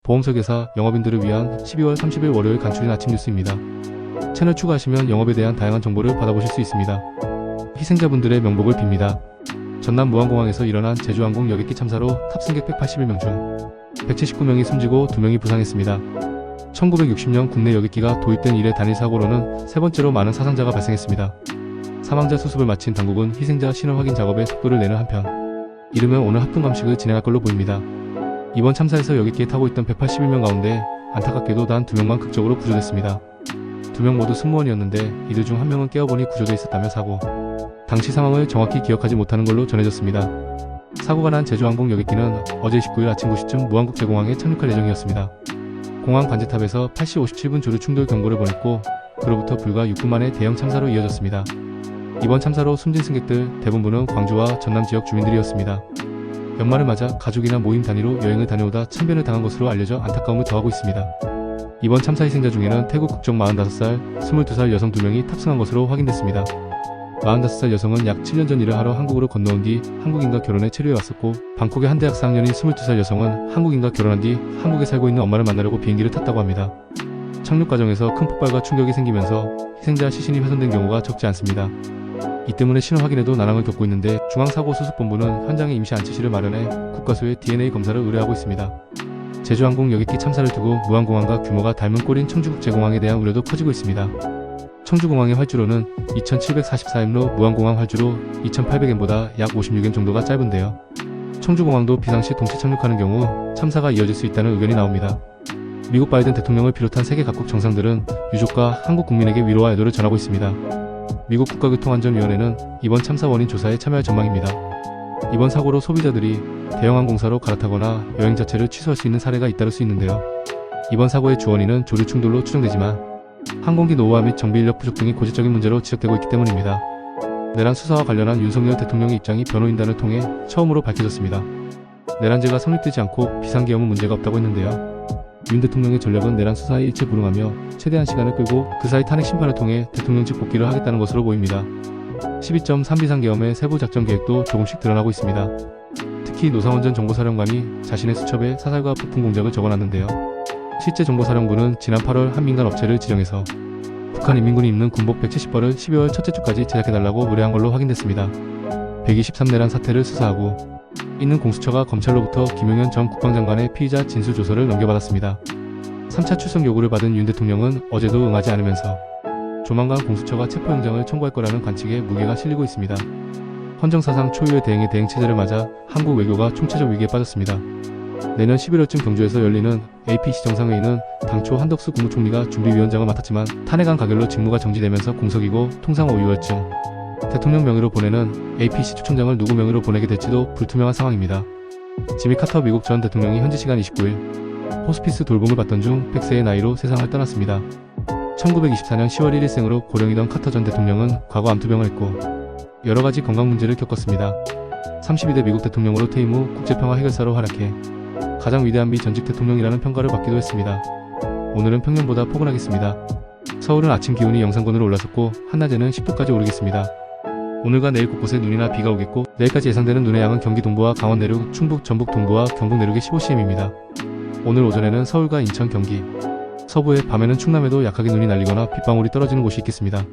보험설계사, 영업인들을 위한 12월 30일 월요일 간추린 아침 뉴스입니다. 채널 추가하시면 영업에 대한 다양한 정보를 받아보실 수 있습니다. 희생자분들의 명복을 빕니다. 전남 무안공항에서 일어난 제주항공 여객기 참사로 탑승객 181명 중 179명이 숨지고 2명이 부상했습니다. 1960년 국내 여객기가 도입된 이래 단일 사고로는 세 번째로 많은 사상자가 발생했습니다. 사망자 수습을 마친 당국은 희생자 신원 확인 작업에 속도를 내는 한편 이르면 오늘 합동 감식을 진행할 걸로 보입니다. 이번 참사에서 여객기에 타고 있던 181명 가운데 안타깝게도 단 2명만 극적으로 구조됐습니다. 2명 모두 승무원이었는데 이들 중 1명은 깨어보니 구조돼 있었다며 사고, 당시 상황을 정확히 기억하지 못하는 걸로 전해졌습니다. 사고가 난 제주항공 여객기는 어제 19일 아침 9시쯤 무안국제공항에 착륙할 예정이었습니다. 공항 관제탑에서 8시 57분 조류 충돌 경보를 보냈고 그로부터 불과 6분 만에 대형 참사로 이어졌습니다. 이번 참사로 숨진 승객들 대부분은 광주와 전남 지역 주민들이었습니다. 연말을 맞아 가족이나 모임 단위로 여행을 다녀오다 참변을 당한 것으로 알려져 안타까움을 더하고 있습니다. 이번 참사 희생자 중에는 태국 국적 45살, 22살 여성 2명이 탑승한 것으로 확인됐습니다. 45살 여성은 약 7년 전 일을 하러 한국으로 건너온 뒤 한국인과 결혼해 체류해 왔었고, 방콕의 한 대학 4학년인 22살 여성은 한국인과 결혼한 뒤 한국에 살고 있는 엄마를 만나려고 비행기를 탔다고 합니다. 착륙 과정에서 큰 폭발과 충격이 생기면서 희생자 시신이 훼손된 경우가 적지 않습니다. 이 때문에 신원 확인에도 난항을 겪고 있는데 중앙사고수습본부는 현장에 임시 안치실을 마련해 국과수의 DNA 검사를 의뢰하고 있습니다. 제주항공 여객기 참사를 두고 무안공항과 규모가 닮은 꼴인 청주국제공항에 대한 우려도 커지고 있습니다. 청주공항의 활주로는 2744m로 무안공항 활주로 2800m보다 약 56m 정도가 짧은데요. 청주공항도 비상시 동시 착륙하는 경우 참사가 이어질 수 있다는 의견이 나옵니다. 미국 바이든 대통령을 비롯한 세계 각국 정상들은 유족과 한국 국민에게 위로와 애도를 전하고 있습니다. 미국 국가교통안전위원회는 이번 참사 원인 조사에 참여할 전망입니다. 이번 사고로 소비자들이 대형 항공사로 갈아타거나 여행 자체를 취소할 수 있는 사례가 잇따를 수 있는데요. 이번 사고의 주원인은 조류 충돌로 추정되지만 항공기 노후화 및 정비 인력 부족 등이 고질적인 문제로 지적되고 있기 때문입니다. 내란 수사와 관련한 윤석열 대통령의 입장이 변호인단을 통해 처음으로 밝혀졌습니다. 내란죄가 성립되지 않고 비상계엄은 문제가 없다고 했는데요. 윤 대통령의 전략은 내란 수사에 일체 불응하며 최대한 시간을 끌고 그 사이 탄핵 심판을 통해 대통령직 복귀를 하겠다는 것으로 보입니다. 12.3 비상계엄의 세부 작전 계획도 조금씩 드러나고 있습니다. 특히 노상원 전 정보사령관이 자신의 수첩에 사살과 폭풍 공작을 적어놨는데요. 실제 정보사령부는 지난 8월 한 민간 업체를 지정해서 북한 인민군이 입는 군복 170벌을 12월 첫째 주까지 제작해달라고 의뢰한 걸로 확인됐습니다. 123 내란 사태를 수사하고 있는 공수처가 검찰로부터 김용현 전 국방장관의 피의자 진술조서를 넘겨받았습니다. 3차 출석 요구를 받은 윤 대통령은 어제도 응하지 않으면서 조만간 공수처가 체포영장을 청구할 거라는 관측에 무게가 실리고 있습니다. 헌정사상 초유의 대행의 대행체제를 맞아 한국 외교가 총체적 위기에 빠졌습니다. 내년 11월쯤 경주에서 열리는 APC 정상회의는 당초 한덕수 국무총리가 준비위원장을 맡았지만 탄핵안 가결로 직무가 정지되면서 공석이고 통상 오유월증 대통령 명의로 보내는 APC 초청장을 누구 명의로 보내게 될지도 불투명한 상황입니다. 지미 카터 미국 전 대통령이 현지 시간 29일 호스피스 돌봄을 받던 중 100세의 나이로 세상을 떠났습니다. 1924년 10월 1일생으로 고령이던 카터 전 대통령은 과거 암투병을 했고 여러가지 건강 문제를 겪었습니다. 32대 미국 대통령으로 퇴임 후 국제평화 해결사로 활약해 가장 위대한 미 전직 대통령이라는 평가를 받기도 했습니다. 오늘은 평년보다 포근하겠습니다. 서울은 아침 기온이 영상권으로 올라섰고 한낮에는 10도까지 오르겠습니다. 오늘과 내일 곳곳에 눈이나 비가 오겠고 내일까지 예상되는 눈의 양은 경기 동부와 강원 내륙, 충북, 전북 동부와 경북 내륙에 15cm입니다. 오늘 오전에는 서울과 인천, 경기 서부에, 밤에는 충남에도 약하게 눈이 날리거나 빗방울이 떨어지는 곳이 있겠습니다.